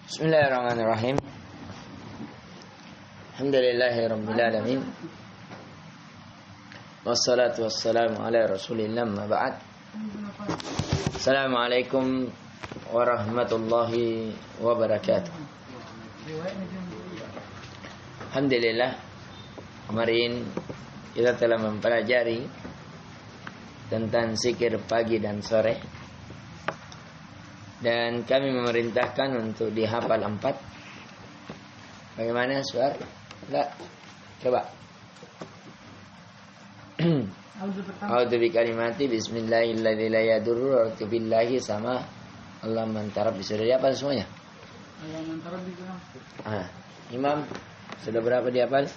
Bismillahirrahmanirrahim. Alhamdulillahirabbil alamin. Wassalatu wassalamu ala Rasulillah ma ba'd. Assalamualaikum warahmatullahi wabarakatuh. Alhamdulillah, kemarin kita telah mempelajari tentang zikir pagi dan sore. Dan kami memerintahkan untuk dihafal 4. Bagaimana suara? Enggak. Coba. A'udzu bikalimati bismillahirrahmanirrahim la yadurru billahi sama Allah mantarab. Sudah dihafal semuanya? Allah mantarab di dalam. Imam sudah berapa dihafal?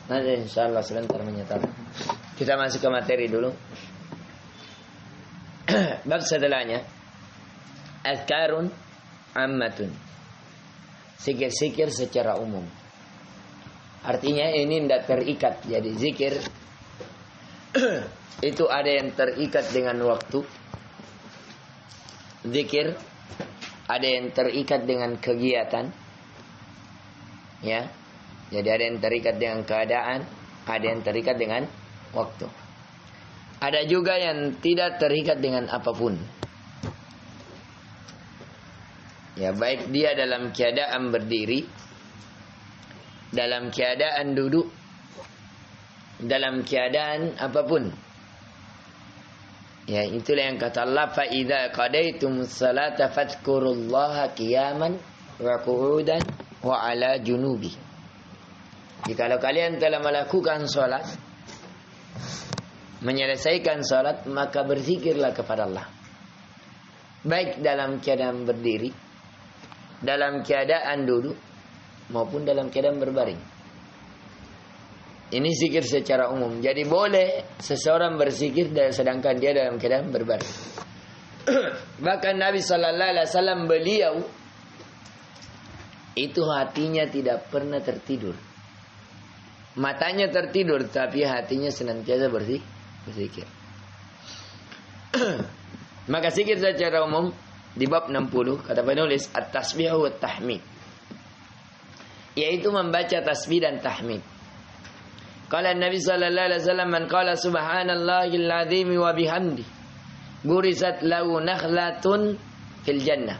Nanti insyaallah sebentar menyatakan. Kita masuk ke materi dulu. Bab setelahnya, azkarun ammatun, zikir-zikir secara umum. Artinya ini tidak terikat. Jadi zikir itu ada yang terikat dengan waktu. Zikir ada yang terikat dengan kegiatan. Ya. Jadi ada yang terikat dengan keadaan, ada yang terikat dengan waktu. Ada juga yang tidak terikat dengan apapun. Ya, baik dia dalam keadaan berdiri, dalam keadaan duduk, dalam keadaan apapun. Ya, itulah yang kata Allah, fa idza qadaytumus salata fadhkurullaha qiyaman wa qu'udan wa 'ala junubi. Jikalau kalian telah melakukan sholat, menyelesaikan sholat, maka berzikirlah kepada Allah. Baik dalam keadaan berdiri, dalam keadaan duduk, maupun dalam keadaan berbaring. Ini zikir secara umum. Jadi boleh seseorang berzikir sedangkan dia dalam keadaan berbaring. Bahkan Nabi Sallallahu Alaihi Wasallam beliau itu hatinya tidak pernah tertidur. Matanya tertidur tapi hatinya senantiasa berzikir. Maka zikir secara umum di bab 60 kata penulis at-tasbih wa tahmid, yaitu membaca tasbih dan tahmid. Qala Nabi sallallahu alaihi wasallam, man qala subhanallahil azim wa bihamdi gurisat lahu nakhlatun fil jannah.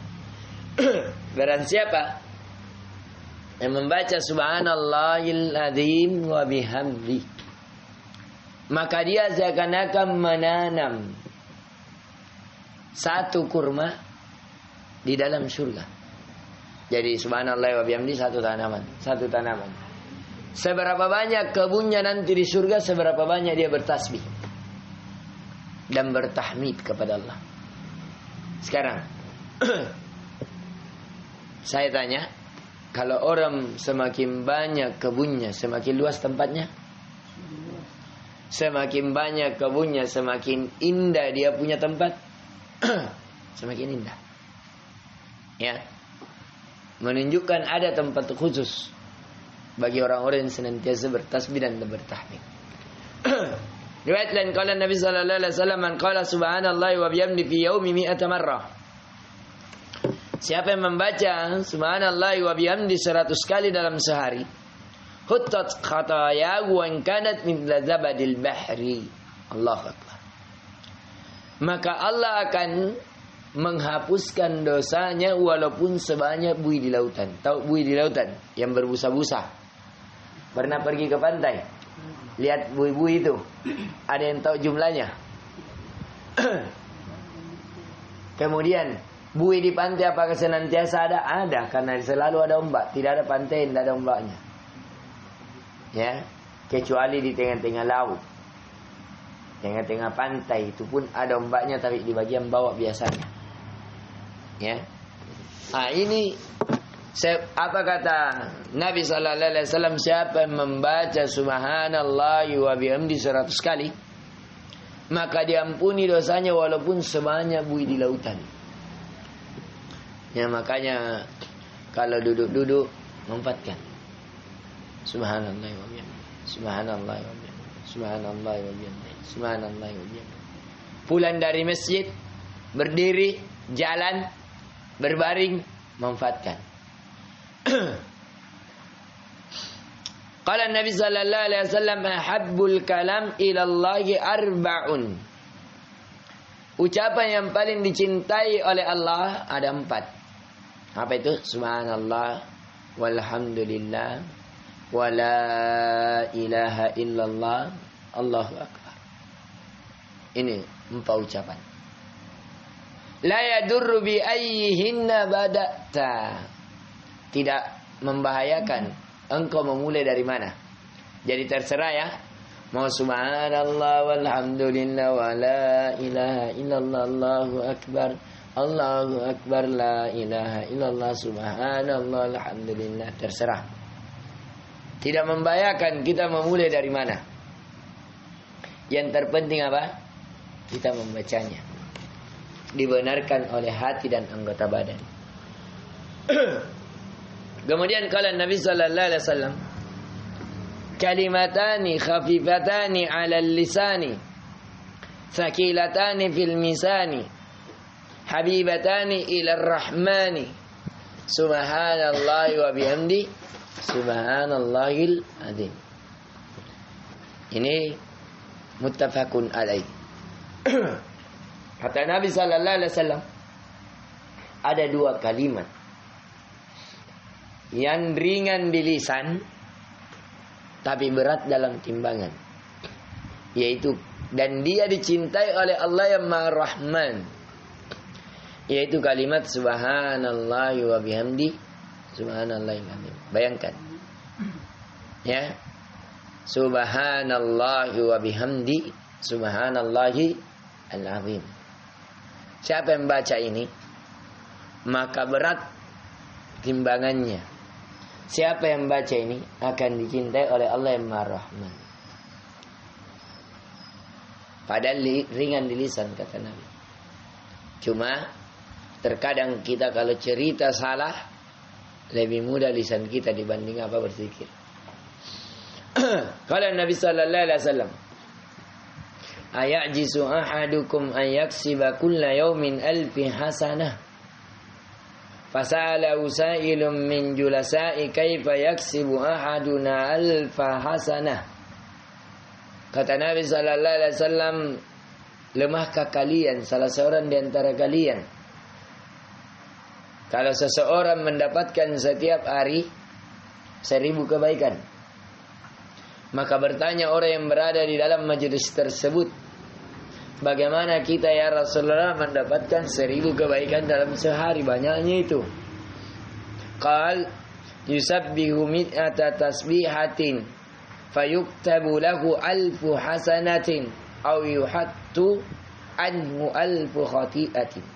Barang siapa yang membaca subhanallahil azim wa bihamdi, maka dia seakan-akan menanam satu kurma di dalam surga. Jadi subhanallah wa bihamdi satu tanaman. Seberapa banyak kebunnya nanti di surga, seberapa banyak dia bertasbih dan bertahmid kepada Allah. Sekarang saya tanya, kalau orang semakin banyak kebunnya, semakin luas tempatnya. Semakin banyak kebunnya, semakin indah dia punya tempat. Semakin indah. Ya. Menunjukkan ada tempat khusus bagi orang-orang yang senantiasa bertasbih dan bertahmid. Riwayat lain qala Nabi sallallahu alaihi wasallam, man qala subhanallahi wa bihamdi fi yaumi 100 marrah. Siapa yang membaca subhanallah wa bihamdi 100 kali dalam sehari, huttat khatayahu wa in kanat mithla zabadil bahri. Allahu akbar. Maka Allah akan menghapuskan dosanya walaupun sebanyak buih di lautan. Tahu buih di lautan yang berbusa-busa? Pernah pergi ke pantai? Lihat buih-buih itu. Ada yang tahu jumlahnya? Kemudian buih di pantai apakah senantiasa ada? Ada, karena selalu ada ombak. Tidak ada pantai yang tidak ada ombaknya. Ya, kecuali di tengah-tengah laut, tengah-tengah pantai itu pun ada ombaknya, tapi di bagian bawah biasanya. Ya, ini apa kata Nabi Sallallahu Alaihi Wasallam? Siapa yang membaca subhanallah wa bihamdi 100 kali, maka diampuni dosanya walaupun sebanyak buih di lautan. Ya, makanya kalau duduk-duduk memfatkan subhanallah wa bihamdi, subhanallah wa bihamdi, Subhanallah wa bihamdihi. Subhanallah wa bihamdihi. Pulang dari masjid, berdiri, jalan, berbaring, manfaatkan. Qala Nabi sallallahu alaihi wasallam habbul kalam ila Allah arba'un. Ucapan yang paling dicintai oleh Allah ada 4. Apa itu? Subhanallah walhamdulillah wala ilaha illallah Allahu akbar. Ini 4 ucapan. La yadurru bi ayyihinna bada'ta. Tidak membahayakan engkau memulai dari mana. Jadi terserah ya. Mau subhanallah walhamdulillah wala ilaha illallah Allahu akbar. Allahu akbar la ilaha illallah subhanallah alhamdulillah. Terserah. Tidak membahayakan kita memulai dari mana. Yang terpenting apa? Kita membacanya. Dibenarkan oleh hati dan anggota badan. Kemudian kala Nabi sallallahu alaihi wasallam, kalimatani khafifatani 'ala al-lisani, thaqilatani fil misani, habibatani ila ar-rahmani, subhanallahi wa bihamdi, subhanallahil azim. Ini muttafaqun alaih. Kata Nabi sallallahu alaihi wasallam, ada 2 kalimat yang ringan di lisan tapi berat dalam timbangan, yaitu dan dia dicintai oleh Allah yang Maha Rahman, yaitu kalimat subhanallah wa bihamdi subhanallahil azim. Bayangkan ya, subhanallah wa bihamdi subhanallahil azim. Siapa yang baca ini maka berat timbangannya. Siapa yang baca ini akan dicintai oleh Allah yang Maha Rahman. Padahal ringan di lisan kata Nabi. Cuma terkadang kita kalau cerita salah lebih mudah lisan kita dibanding apa berzikir. Kalau Nabi sallallahu alaihi wasallam, ayajizu ahadukum an yaksiba kulla yawmin alfi hasanah. Fasala usailum min julasa'i kaifa yaksibu ahaduna alfa hasanah. Kata Nabi sallallahu alaihi wasallam, lemahkah kalian, salah seorang di antara kalian, kalau seseorang mendapatkan setiap hari 1000 kebaikan? Maka bertanya orang yang berada di dalam majelis tersebut, bagaimana kita ya Rasulullah mendapatkan 1000 kebaikan dalam sehari? Banyaknya itu. Qal yusabbihu mi'ata tasbihatin fayuktabu lahu 1000 hasanatin aw yuhattu anhu 1000 khati'atin.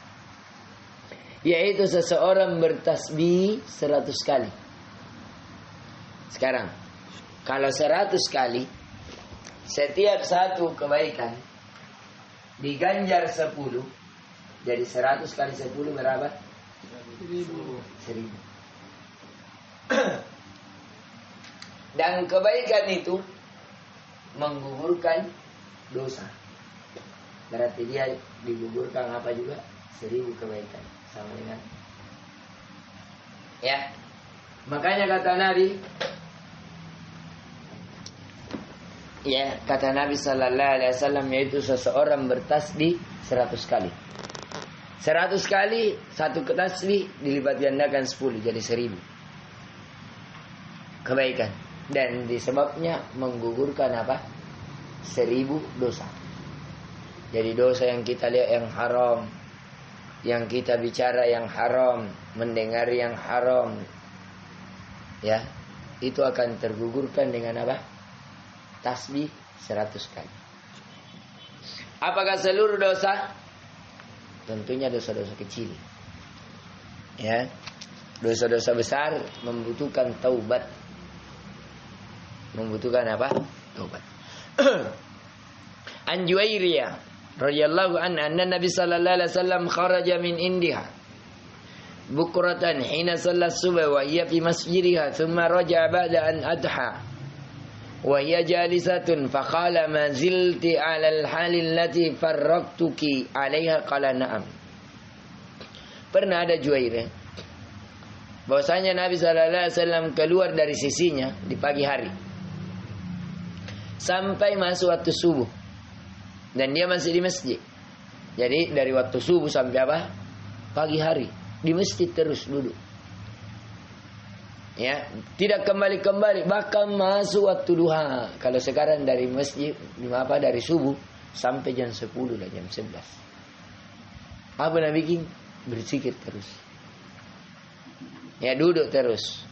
Yaitu seseorang bertasbih 100 kali. Sekarang kalau 100 kali, setiap satu kebaikan diganjar 10, jadi 100 kali 10 berapa? 1000. Dan kebaikan itu menggugurkan dosa. Berarti dia digugurkan apa juga? 1000 kebaikan. Sama dengan ya. Makanya kata Nabi, ya, kata Nabi sallallahu alaihi wasallam, yaitu seseorang bertasbih 100 kali. 100 kali satu tasbih dilipat gandakan 10 jadi 1000 kebaikan, dan disebabnya menggugurkan apa? 1000 dosa. Jadi dosa yang kita lihat yang haram, yang kita bicara yang haram, mendengar yang haram, ya, itu akan tergugurkan dengan apa? Tasbih 100 kali. Apakah seluruh dosa? Tentunya dosa-dosa kecil. Ya. Dosa-dosa besar membutuhkan taubat. Membutuhkan apa? Taubat. An Juwairiyah radhiyallahu anha anna Nabi sallallahu alaihi wasallam kharaja min indiha bukratan hina shalla subh wa hiya fi masjidiha thumma raja'a ba'da an adha wa hiya jalisatun faqala ma zilti 'ala al-halil lati farraqtuki 'alaiha qala na'am. Pernah ada Juwairiyah bahwasanya Nabi sallallahu alaihi wasallam keluar dari sisinya di pagi hari sampai masuk waktu subuh dan dia masih di masjid. Jadi dari waktu subuh sampai apa? Pagi hari di masjid terus duduk. Ya, tidak kembali-kembali, bahkan masuk waktu duha. Kalau sekarang dari masjid dari subuh sampai jam 10 lah, jam 11. Apa Nabi bikin? Berzikir terus. Ya, duduk terus.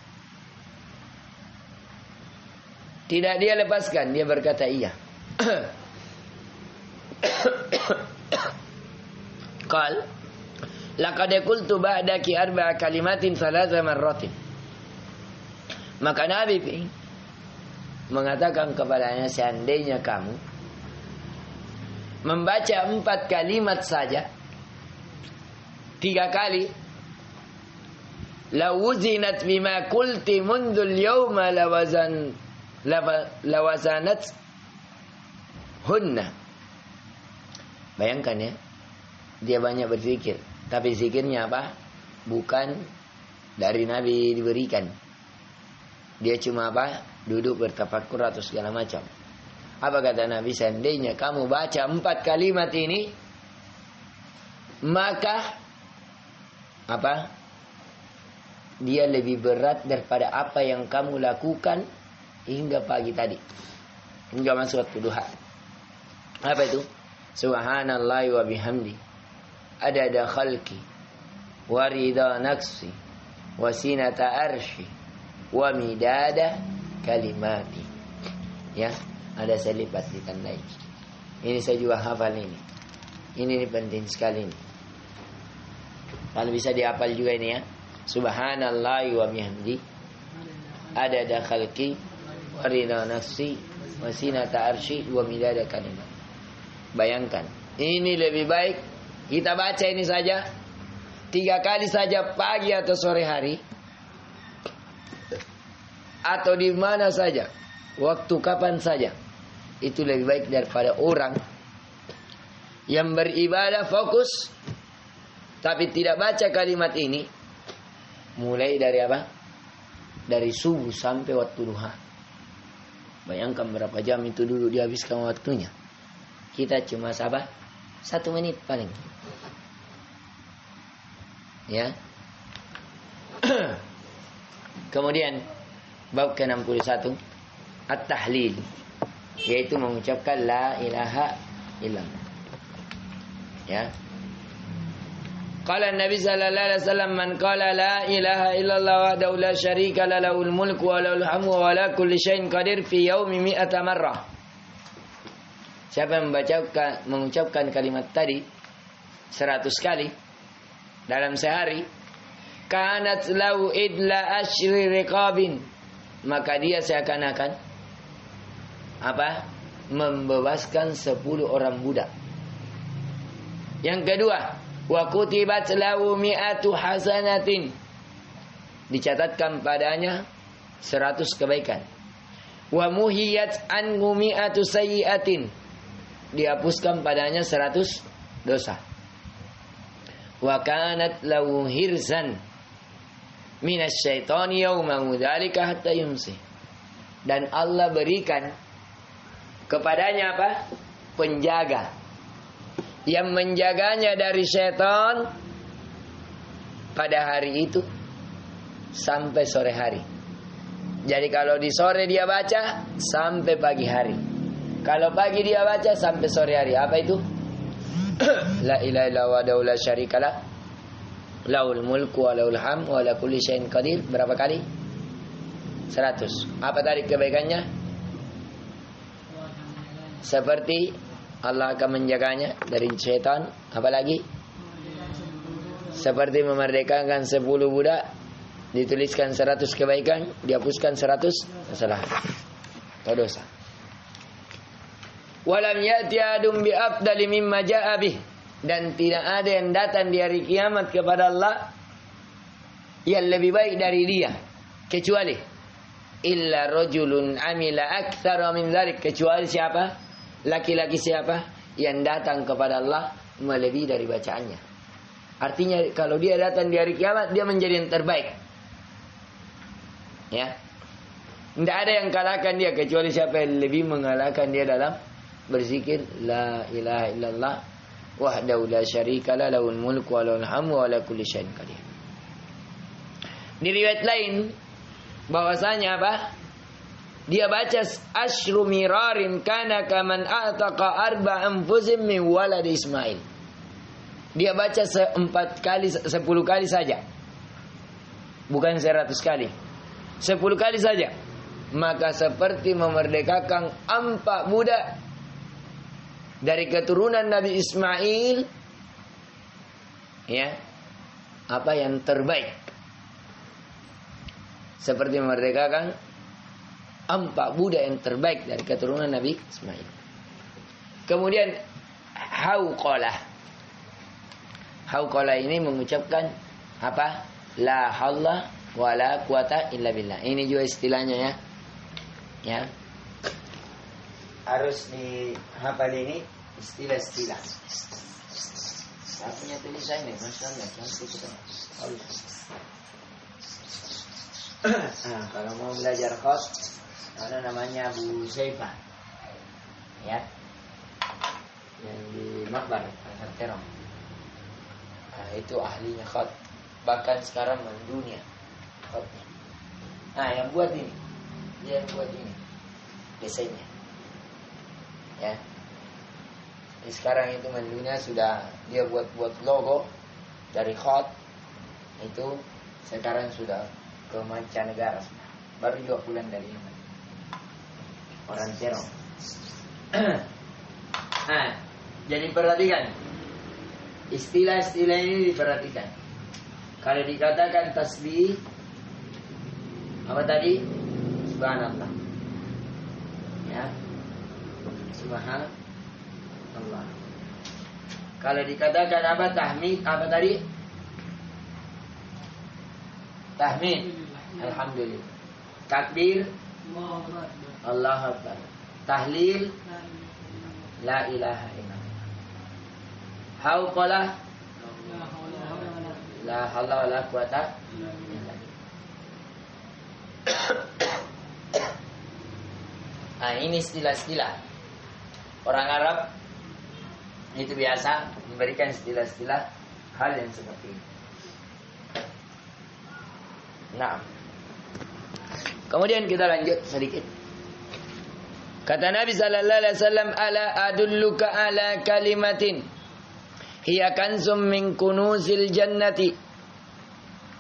Tidak dia lepaskan, dia berkata iya. Qal laqad qultu ba'daki arba'a kalimatin thalatha marratin. Maka Nabi mengatakan kepadanya, seandainya kamu membaca 4 kalimat saja 3 kali, la wuzinat bima qulti mundul yawma lawazanat hunna. Bayangkan ya, dia banyak berzikir, tapi zikirnya apa? Bukan dari Nabi diberikan. Dia cuma apa? Duduk bertafakkur atau segala macam. Apa kata Nabi? Seandainya kamu baca 4 kalimat ini, maka apa? Dia lebih berat daripada apa yang kamu lakukan hingga pagi tadi, hingga masuk waktu duha. Apa itu? Subhanallah wa bihamdi, adada khalqi, wa ridha nafsi, wa sinata arshi, wa midada kalimati. Ya, ada selipat ditandai. Ini saya juga hafal ini. Ini penting sekali ini. Kalau bisa dihafal juga ini ya. Subhanallah wa bihamdi, adada khalqi, wa ridha nafsi, wa sinata arshi, wa midada kalimati. Bayangkan, ini lebih baik kita baca ini saja 3 kali saja, pagi atau sore hari, atau di mana saja, waktu kapan saja. Itu lebih baik daripada orang yang beribadah fokus tapi tidak baca kalimat ini, mulai dari apa? Dari subuh sampai waktu duha. Bayangkan berapa jam itu dulu dihabiskan waktunya. Kita cuma sabar 1 menit paling. Ya. Kemudian bab ke-61 at-tahlil, yaitu mengucapkan la ilaha illallah. Ya. Qala Nabi sallallahu alaihi wasallam, man qala la ilaha illallah wahdahu la syarika lahul mulku wa lahul hamdu wa ala kulli syai'in qadir fi yaumi 100 marrah. Siapa yang mengucapkan kalimat tadi 100 kali dalam sehari, kanat lahu idla asyri riqabin, maka dia seakan-akan apa? Membebaskan 10 orang budak. Yang kedua, wa kutibat lahu mi'atu hasanatin, dicatatkan padanya 100 kebaikan. Wa muhiyat anhu mi'atu sayyi'atin, dihapuskan padanya 100 dosa. Wa kanat lahu hirzan minasyaitani yaumahu dzalika hatta yumsi, dan Allah berikan kepadanya apa? Penjaga yang menjaganya dari syaitan pada hari itu sampai sore hari. Jadi kalau di sore dia baca sampai pagi hari, kalau pagi dia baca sampai sore hari. Apa itu? La ilaha illallah wa la syarikalah, lahul mulku wa lahul hamdu wa ala kulli syai'in qadir. Berapa kali? 100. Apa tadi kebaikannya? Seperti Allah akan menjaganya dari syaitan. Apalagi? Seperti memerdekakan 10 budak, dituliskan 100 kebaikan, dihapuskan 100 kesalahan atau dosa. Walam ya'ti adum bi afdali mimma ja'a bih, dan tidak ada yang datang di hari kiamat kepada Allah yang lebih baik dari dia, kecuali illa rajulun amila aktsara min dzalik, kecuali siapa? Laki-laki siapa yang datang kepada Allah melebihi dari bacaannya. Artinya kalau dia datang di hari kiamat, dia menjadi yang terbaik. Ya. Tidak ada yang kalahkan dia kecuali siapa yang lebih mengalahkan dia dalam berzikir la ilaha illallah wahdahu la syarika lah, lahul mulku wa lahul hamdu wa ala kulli syai'in qadir. Di riwayat lain bahwasanya apa? Dia baca asyru mirarin kana kaman ataqa arba anfusim min walad Ismail. Dia baca 4 kali, 10 kali saja. Bukan 100 kali. 10 kali saja. Maka seperti memerdekakan 4 budak dari keturunan Nabi Ismail. Ya. Apa yang terbaik. Seperti memerdekakan 4 budak yang terbaik dari keturunan Nabi Ismail. Kemudian Hauqalah ini mengucapkan apa? La haula wa la quwata illa billah. Ini juga istilahnya ya. Ya. Harus dihafal ini istilah-istilah. Saya punya tulisan ini, masyaallah, cantik kita. Nah, kalau mau belajar khot, ada namanya Abu Saifah. Ya. Yang di Makbar, Pasar Terong. Nah, itu ahlinya khot. Bahkan sekarang mendunia khotnya. Nah, yang buat ini. Dia yang buat ini. Desainnya. Ya. Jadi sekarang itu mendunia sudah dia buat logo dari khot. Itu sekarang sudah ke mancanegara. Baru 2 bulan dari Yaman. Orang Terong. Nah, jadi perhatikan. Istilah-istilah ini diperhatikan. Kalau dikatakan tasbih, apa tadi? Subhanallah. Ya. Subhanallah. Kalau dikatakan apa? Tahmid, apa tadi? Tahmid. Alhamdulillah. Takbir. Allahu Akbar. Tahlil. La ilaha illallah. Hauqalah. La haula wa la quwata illa billah. Nah, ini istilah-istilah. Orang Arab itu biasa memberikan istilah-istilah hal yang seperti ini. Nah, kemudian kita lanjut sedikit. Kata Nabi sallallahu alaihi wasallam, ala adulluka ala kalimatin hiya kanzum min kunuzil jannati.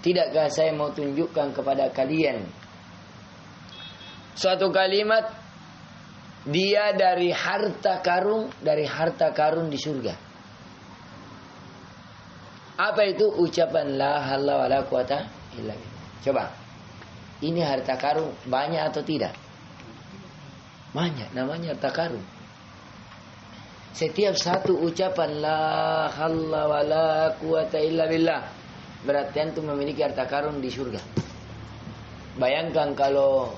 Tidakkah saya mau tunjukkan kepada kalian suatu kalimat, dia dari harta karun di surga. Apa itu? Ucapan la haula wala quwata illa billah. Coba. Ini harta karun banyak atau tidak? Banyak, namanya harta karun. Setiap satu ucapan la haula wala quwata illa billah, berarti antum memiliki harta karun di surga. Bayangkan kalau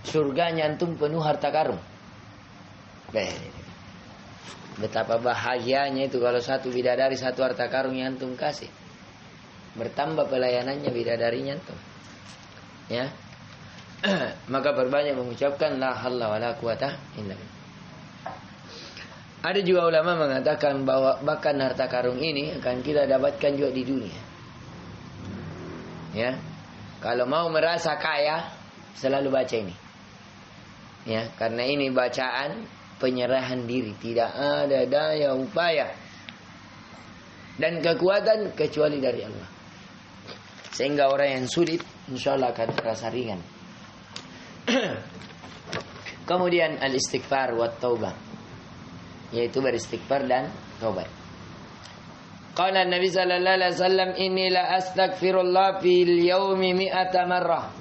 surganya antum penuh harta karun. Betapa bahagianya itu kalau satu bidadari, satu harta karun yang antum kasih. Bertambah pelayanannya bidadarinya antum. Ya. Maka berbanyak mengucapkan la haula wala quwata illa billah. Ada juga ulama mengatakan bahwa bahkan harta karun ini akan kita dapatkan juga di dunia. Ya. Kalau mau merasa kaya, selalu baca ini. Ya, karena ini bacaan penyerahan diri, tidak ada daya upaya dan kekuatan kecuali dari Allah. Sehingga orang yang sulit insyaallah akan terasa ringan. Kemudian al-istighfar wa taubah, yaitu beristighfar dan taubat. Qala Nabi sallallahu alaihi wasallam, inni la astaghfirullah fil yaumi 100 marrah.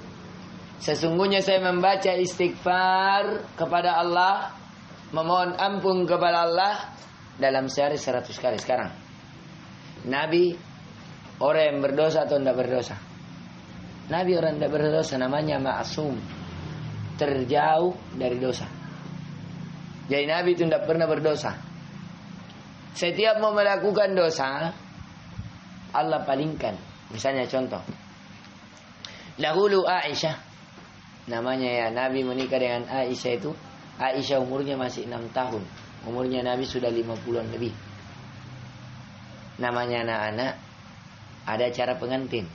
Sesungguhnya saya membaca istighfar kepada Allah, memohon ampun kepada Allah dalam sehari 100 kali. Sekarang Nabi orang yang berdosa atau tidak berdosa? Nabi orang tidak berdosa, namanya ma'asum. terjauh dari dosa. Jadi Nabi itu tidak pernah berdosa. Setiap mau melakukan dosa, Allah palingkan. Misalnya contoh, dahulu Aisyah, namanya ya, Nabi menikah dengan Aisyah itu, Aisyah umurnya masih 6 tahun. Umurnya Nabi sudah 50-an lebih. Namanya anak-anak, ada acara pengantin.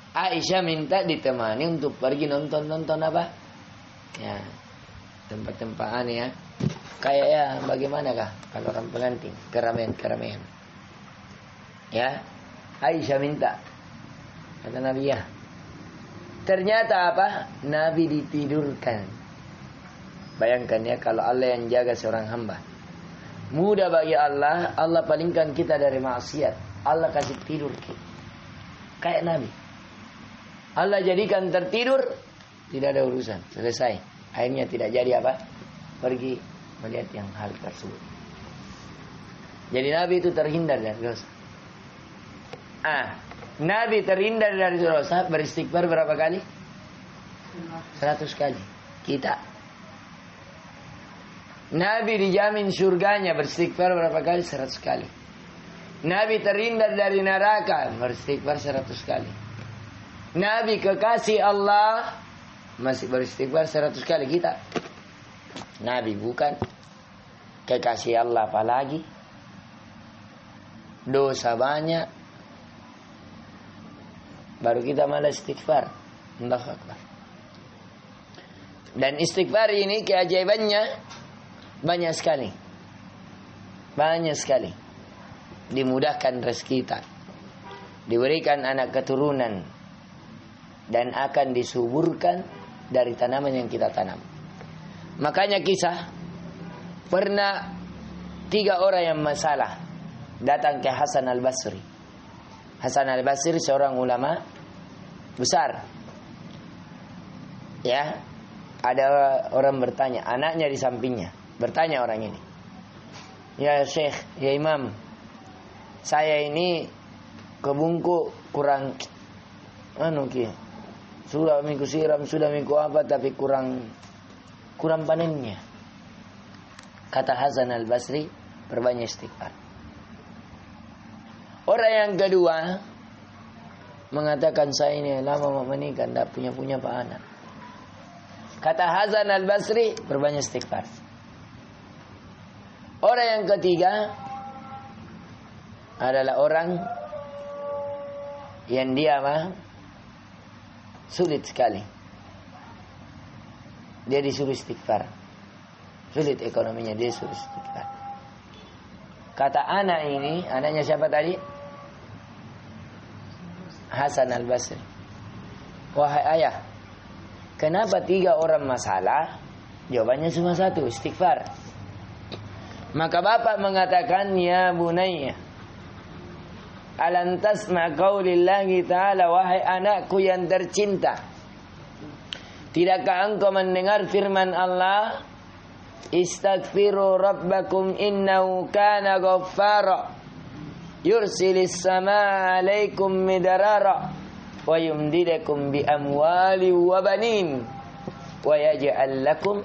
Aisyah minta ditemani untuk pergi nonton apa? Ya, tempat-tempat aneh ya. Kayak ya, bagaimana kah kalau orang pengantin, keramaian. Ya, Aisyah minta. Kata Nabi ya. Ternyata apa? Nabi ditidurkan. Bayangkan ya, kalau Allah yang jaga seorang hamba. Mudah bagi Allah, Allah palingkan kita dari maksiat. Allah kasih tidur kita. Kayak Nabi. Allah jadikan tertidur, tidak ada urusan, selesai. Akhirnya tidak jadi apa? Pergi melihat yang hal tersebut. Jadi Nabi itu terhindar dari dosa. Nabi terhindar dari dosa, beristighfar berapa kali? 100 kali. Kita, Nabi dijamin surganya, beristighfar berapa kali? 100 kali. Nabi terhindar dari neraka, beristighfar 100 kali. Nabi kekasih Allah, masih beristighfar 100 kali. Kita, Nabi bukan kekasih Allah, apalagi dosa banyak, baru kita malah istighfar. Allahu Akbar. Dan istighfar ini keajaibannya banyak sekali. Banyak sekali. Dimudahkan rezeki kita, diberikan anak keturunan, dan akan disuburkan dari tanaman yang kita tanam. Makanya kisah, pernah 3 orang yang masalah datang ke Hasan al-Basri. Hasan al-Basri seorang ulama besar. Ya, ada orang bertanya, anaknya di sampingnya. Bertanya orang ini, ya Syekh, ya Imam, saya ini kebungku kurang sudah minggu siram, sudah minggu apa, tapi kurang panennya. Kata Hasan al-Basri, perbanyak istighfar. Orang yang kedua mengatakan, saya ini lama mau menikah, tidak punya pak anak. Kata Hasan al-Basri, perbanyak istighfar. Orang yang ketiga adalah orang yang dia sulit sekali. Dia disuruh istighfar. Sulit ekonominya, dia disuruh istighfar. Kata anak ini, anaknya siapa tadi? Hasan al-Basri. Wahai ayah, kenapa 3 orang masalah? Jawabannya cuma 1, istighfar. Maka bapak mengatakan, ya bunayya, alam tasma' qaulillahi ta'ala, wahai anakku yang tercinta, tidakkah engkau mendengar firman Allah, istaghfiru rabbakum innahu kana ghaffara yursilis samaa 'alaikum midrara wa yumdidukum bi amwali wa banin wa yaj'al lakum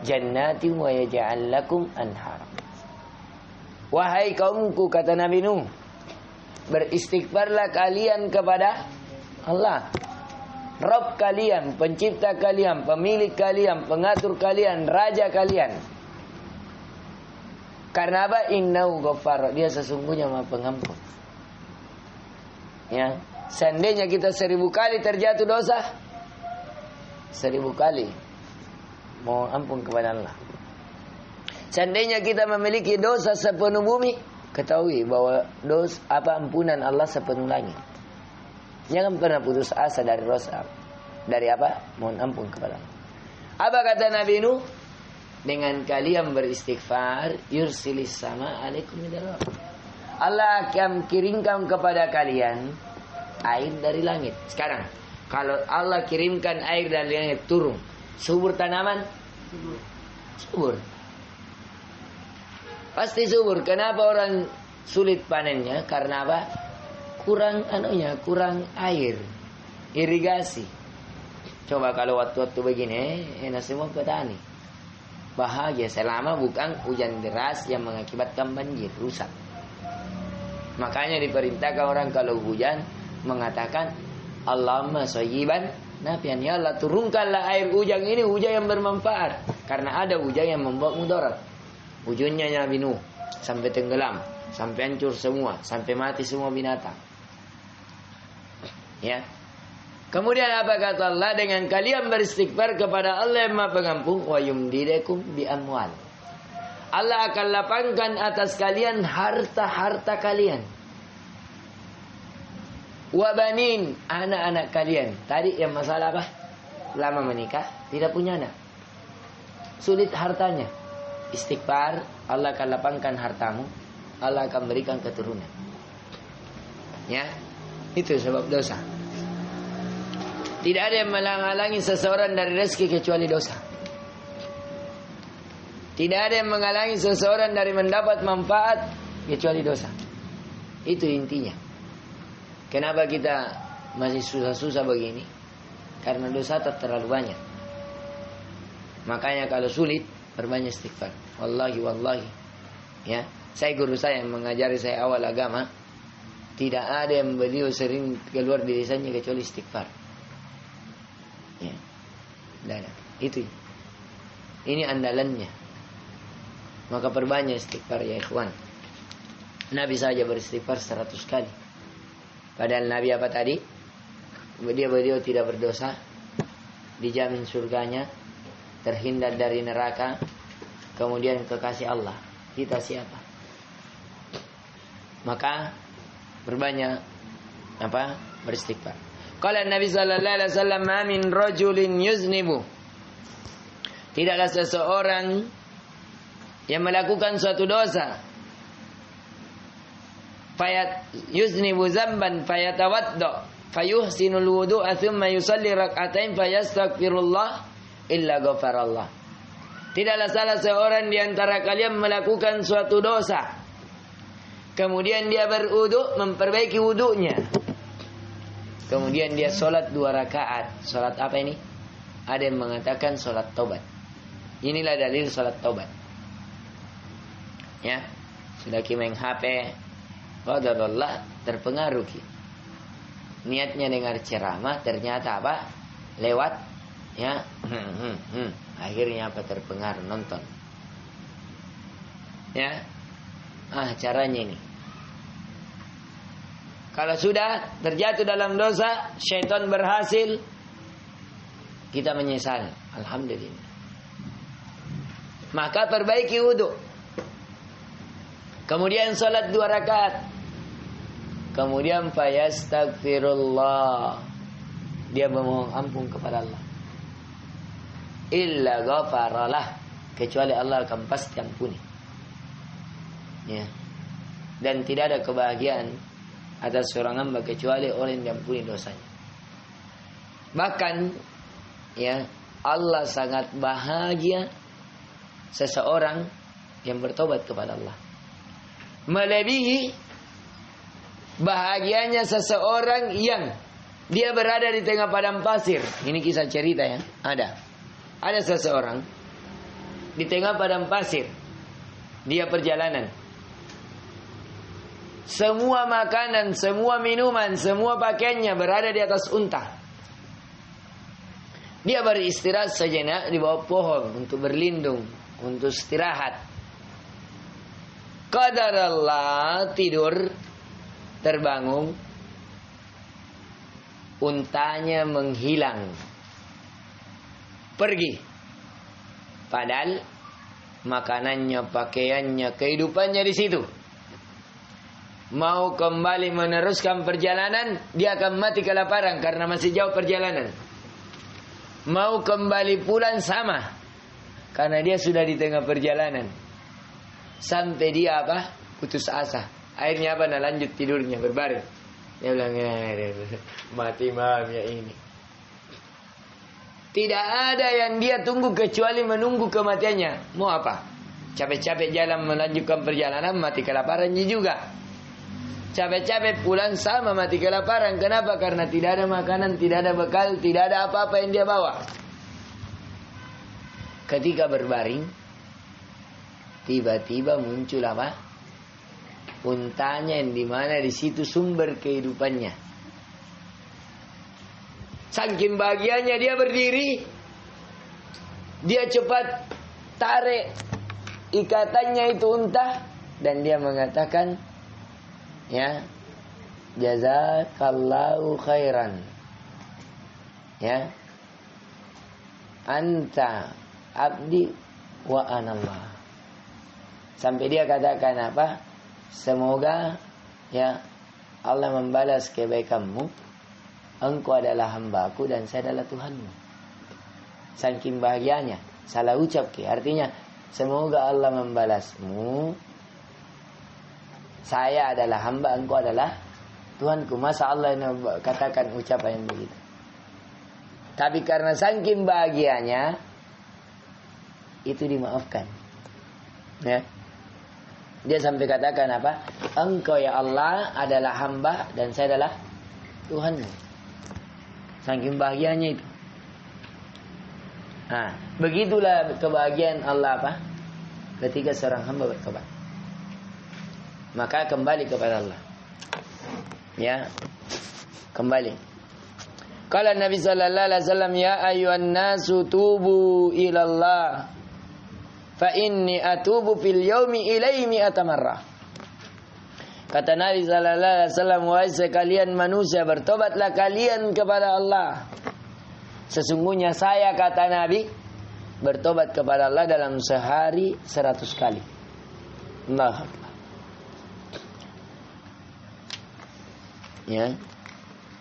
jannatin wa yaj'al lakum anhara. Wahai kaumku, kata Nabi Nuh, beristighfarlah kalian kepada Allah, Rabb kalian, pencipta kalian, pemilik kalian, pengatur kalian, raja kalian. Karena apa? Innahu ghaffar, dia sesungguhnya Maha Pengampun. Ya, seandainya kita 1000 kali terjatuh dosa, 1000 kali mau ampun kepada Allah. Seandainya kita memiliki dosa sepenuh bumi, ketahui bahwa ampunan Allah sepenuh langit. Jangan pernah putus asa dari dosa. Dari apa? Mohon ampun kepada Allah. Apa kata Nabi Nuh? Dengan kalian beristighfar, yursilis sama alaikum midrara. Allah akan kirimkan kepada kalian air dari langit. Sekarang, kalau Allah kirimkan air dari langit turun, subur tanaman? Subur. Pasti subur. Kenapa orang sulit panennya? Karena apa? Kurang kurang air, irigasi. Coba kalau waktu-waktu begini, enak semua petani. Bahagia selama bukan hujan deras yang mengakibatkan banjir, rusak. Makanya diperintahkan orang kalau hujan mengatakan Allahumma shayyiban nafian, ya Allah turunkanlah air hujan ini hujan yang bermanfaat. Karena ada hujan yang membawa mudarat. Hujannya Nabi Nuh sampai tenggelam, sampai hancur semua, sampai mati semua binatang. Ya. Kemudian apa kata Allah? Dengan kalian beristighfar kepada Allah yang Maha Pengampun, wa yumdidakum bi amwal. Allah akan lapangkan atas kalian harta-harta kalian. Wa banin, anak-anak kalian. Tadi yang masalah apa? Lama menikah, tidak punya anak. Sulit hartanya. Istighfar, Allah akan lapangkan hartamu. Allah akan berikan keturunan. Ya. Itu sebab dosa. Tidak ada yang menghalangi seseorang dari rezeki kecuali dosa. Tidak ada yang menghalangi seseorang dari mendapat manfaat kecuali dosa. Itu intinya. Kenapa kita masih susah-susah begini? Karena dosa terlalu banyak. Makanya kalau sulit, perbanyak istighfar. Wallahi. Ya, saya guru saya yang mengajari saya awal agama, tidak ada yang beliau sering keluar dari lisannya kecuali istighfar. Ya. Dan itu. Ini andalannya. Maka perbanyak istighfar ya ikhwan. Nabi saja beristighfar 100 kali. Padahal Nabi apa tadi? Beliau tidak berdosa, dijamin surganya, terhindar dari neraka, kemudian kekasih Allah. Kita siapa? Maka berbanyak apa? Beristighfar. Qala Nabi sallallahu alaihi wasallam, "Ma min rajulin yuznibu." Tidaklah seseorang yang melakukan suatu dosa, fayat yuznibu zamban fayatawadda fayuhsinul wudu'a thumma yusalli rak'atain fayastaghfirullah illa ghafarallah. Tidaklah salah seorang di antara kalian melakukan suatu dosa, kemudian dia berwudu, memperbaiki wudunya, kemudian dia sholat 2 rakaat. Sholat apa ini? Ada yang mengatakan sholat taubat. Inilah dalil sholat taubat. Ya, sudah main HP, qadarullah terpengaruh. Niatnya dengar ceramah, ternyata apa? Lewat, ya, akhirnya apa? Terpengaruh nonton. Ya, caranya ini. Kalau sudah terjatuh dalam dosa, syaitan berhasil, kita menyesal. Alhamdulillah. Maka perbaiki wudu. Kemudian salat 2 rakaat. Kemudian fayastaghfirullah. Dia memohon ampun kepada Allah. Illa ghafaralah. Kecuali Allah akan pasti ampuni. Ya. Dan tidak ada kebahagiaan atas seorang hamba kecuali orang yang diampuni dosanya. Bahkan ya, Allah sangat bahagia seseorang yang bertobat kepada Allah. Melebihi bahagianya seseorang yang dia berada di tengah padang pasir. Ini kisah cerita ya. Ada seseorang di tengah padang pasir. Dia perjalanan. Semua makanan, semua minuman, semua pakaiannya berada di atas unta. Dia beristirahat sejenak di bawah pohon untuk berlindung, untuk istirahat. Qadarallah, tidur, terbangun, untanya menghilang, pergi. Padahal makanannya, pakaiannya, kehidupannya di situ. Mau kembali meneruskan perjalanan, dia akan mati kelaparan karena masih jauh perjalanan. Mau kembali pulang sama, karena dia sudah di tengah perjalanan. Sampai dia apa? Putus asa. Akhirnya apa? Lanjut tidurnya, berbaring. Dia bilang, mati malam ya ini. Tidak ada yang dia tunggu kecuali menunggu kematiannya. Mau apa? Capek-capek jalan melanjutkan perjalanan, mati kelaparannya juga. Capek-capek pulang sama mati kelaparan. Kenapa? Karena tidak ada makanan, tidak ada bekal, tidak ada apa-apa yang dia bawa. Ketika berbaring, tiba-tiba muncul apa? Untanya yang dimana di situ sumber kehidupannya. Saking bahagianya dia berdiri, dia cepat tarik ikatannya itu unta dan dia mengatakan, ya, jazakallahu khairan, ya, anta abdi wa anallah. Sampai dia katakan apa? Semoga, ya, Allah membalas kebaikanmu. Engkau adalah hambaku dan saya adalah Tuhanmu. Saking bahagianya, salah ucap ke. Artinya, semoga Allah membalasmu. Saya adalah hamba, engkau adalah Tuhanku. Masa Allah katakan ucapan yang begitu? Tapi karena saking bahagianya, itu dimaafkan. Ya. Dia sampai katakan apa? Engkau ya Allah adalah hamba dan saya adalah Tuhanmu. Saking bahagianya itu. Nah, begitulah kebahagiaan Allah apa? Ketika seorang hamba bertobat. Maka kembali kepada Allah. Ya. Kembali. Kala Nabi sallallahu alaihi wasallam, ya ayyuhan nasu tubu ilallah. Fa inni atubu fil yaumi ilaihi mi'ata marrah. Kata Nabi sallallahu alaihi wasallam, wahai sekalian manusia, bertobatlah kalian kepada Allah. Sesungguhnya saya, kata Nabi, bertobat kepada Allah dalam sehari 100 kali. Allah. Ya.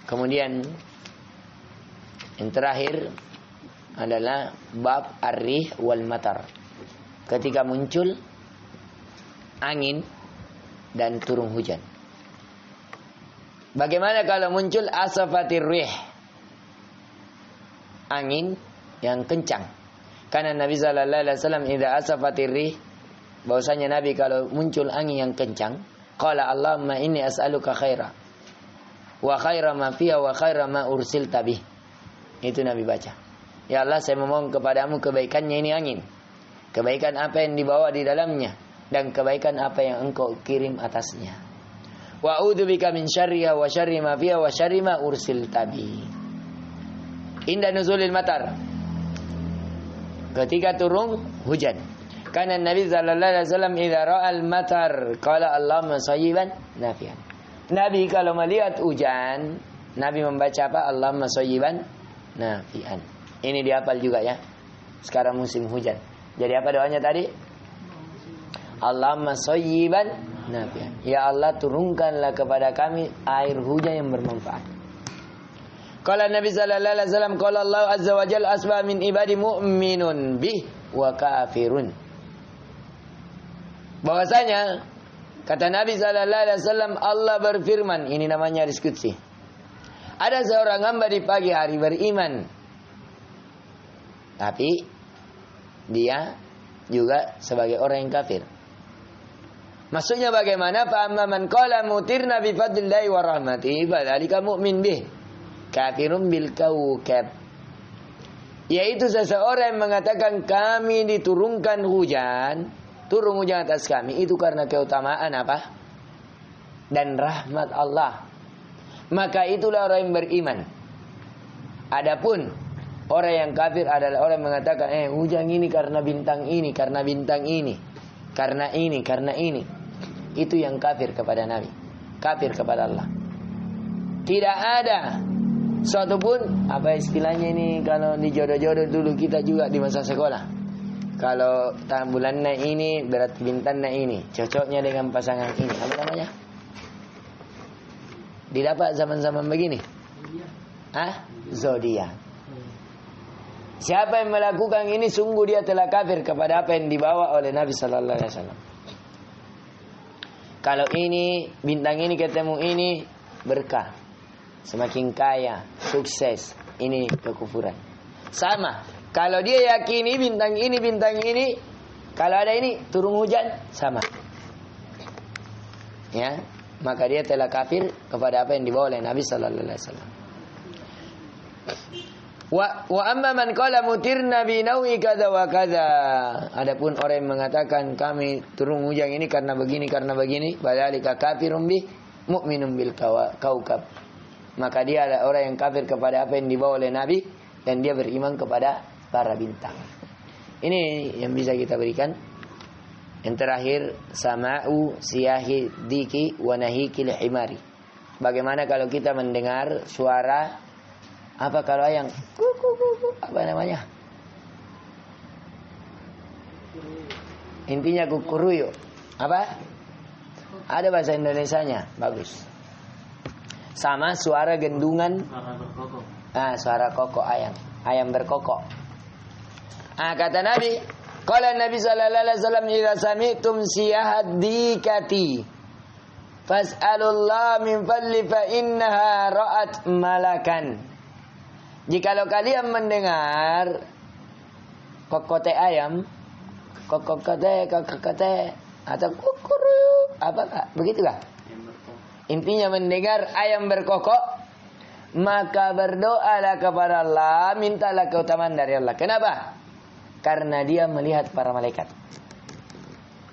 Kemudian yang terakhir adalah bab ar-rih wal matar. Ketika muncul angin dan turun hujan. Bagaimana kalau muncul asafatir rih? Angin yang kencang. Karena Nabi sallallahu alaihi wasallam idza asafatir rih, bahwasanya Nabi kalau muncul angin yang kencang, qala Allahumma inni as'aluka khaira wa khaira ma fiha wa khaira ma ursilta bih. Itu Nabi baca. Ya Allah, saya memohon kepadamu kebaikannya ini angin. Kebaikan apa yang dibawa di dalamnya dan kebaikan apa yang engkau kirim atasnya. Wa a'udzubika min syarriha wa syarri ma fiha wa syarri ma ursilta bih. Inda nuzulil matar. Ketika turun hujan. Karena Nabi sallallahu alaihi wasallam idza ra'al matar qala Allahumma sayyiban nafi'an. Nabi kalau melihat hujan, Nabi membaca apa? Allahumma sayyiban nafi'an. Ini dihafal juga ya. Sekarang musim hujan. Jadi apa doanya tadi? Allahumma sayyiban nafi'an. Ya Allah, turunkanlah kepada kami air hujan yang bermanfaat. Qala Nabi sallallahu alaihi wasallam, qala Allah azza wa jalla asba min ibadi mu'minun bih wa kafirun. Bahwasanya kata Nabi sallallahu alaihi wasallam, Allah berfirman, ini namanya hadis qudsi. Ada seorang hamba di pagi hari beriman, tapi dia juga sebagai orang yang kafir. Maksudnya bagaimana? Fa amma man qala mutirna bi fadlillahi wa rahmatihi fadzalika mu'min bih kafirun bil kawkab. Yaitu seseorang yang mengatakan kami diturunkan hujan, turun hujan atas kami, itu karena keutamaan apa? Dan rahmat Allah. Maka itulah orang yang beriman. Adapun orang yang kafir adalah orang yang mengatakan hujan ini karena bintang ini, karena bintang ini, karena ini, karena ini. Itu yang kafir kepada Nabi, kafir kepada Allah. Tidak ada suatu pun, apa istilahnya ini kalau di jodoh-jodoh dulu kita juga di masa sekolah. Kalau bulannya ini berarti bintangnya ini, cocoknya dengan pasangan ini. Apa namanya? Didapat zaman-zaman begini. Zodiak. Siapa yang melakukan ini sungguh dia telah kafir kepada apa yang dibawa oleh Nabi sallallahu alaihi wasallam. Kalau ini bintang ini ketemu ini berkah, semakin kaya, sukses, ini kekufuran. Sama. Kalau dia yakini bintang ini, kalau ada ini turun hujan, sama. Ya. maka dia telah kafir kepada apa yang dibawa oleh Nabi sallallahu alaihi wasallam. Wa amma man qala mutirna bi nawi kadza wa kadza. Adapun orang yang mengatakan kami turun hujan ini karena begini, badzalika kafirun bi mu'minun bil kaukab. Maka dia adalah orang yang kafir kepada apa yang dibawa oleh Nabi dan dia beriman kepada para bintang. Ini yang bisa kita berikan. Yang terakhir, sama'u siyahi diki wa nahikil himari. Bagaimana kalau kita mendengar suara apa kalau ayam apa namanya? Intinya kukuruyo. Apa? Ada bahasa Indonesianya, bagus. Sama suara gendungan. Suara kokok ayam. Ayam berkokok. Kata Nabi, qala Nabi sallallahu alaihi wasallam, "Idza sami'tum siyahat dikati fas'alullah min fadli fa innaha ra'at malakan." Jikalau kalian mendengar kokote ayam, kokote atau kukuru, apakah begitukah? Intinya mendengar ayam berkokok, maka berdoalah kepada Allah, mintalah keutamaan dari Allah. Kenapa? Karena dia melihat para malaikat.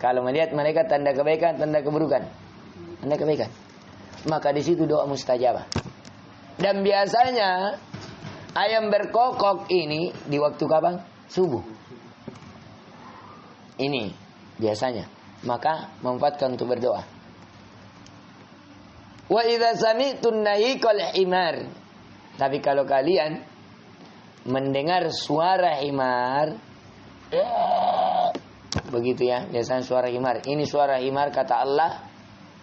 Kalau melihat malaikat tanda kebaikan, tanda keburukan, tanda kebaikan. Maka di situ doa mustajabah. Dan biasanya ayam berkokok ini di waktu kapan? Subuh. Ini biasanya. Maka manfaatkan untuk berdoa. Wa idza sami'tun nahiqal himar. Tapi kalau kalian mendengar suara himar, begitu ya, biasanya suara himar. Ini suara himar kata Allah,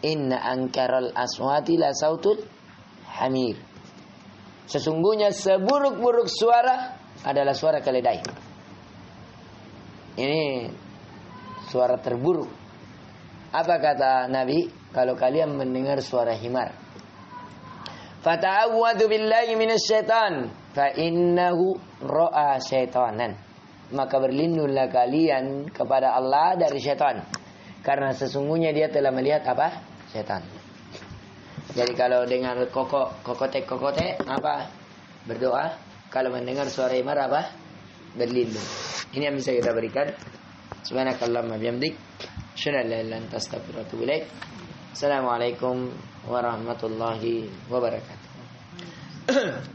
inna ankaral aswati la sautul hamir. Sesungguhnya seburuk-buruk suara adalah suara keledai. Ini suara terburuk. Apa kata Nabi? Kalau kalian mendengar suara himar, fata'awwadu billahi minasyaitan fa innahu ra'a syaitanan. Maka berlindunglah kalian kepada Allah dari syaitan, karena sesungguhnya dia telah melihat apa? Syaitan. Jadi kalau dengar kokote apa? Berdoa. Kalau mendengar suara himar apa? Berlindung. Ini yang bisa kita berikan. Subhanakallahumma bihamdik, asyhadu an la ilaha illa anta astaghfiruka wa atubu ilaik. Assalamualaikum warahmatullahi wabarakatuh.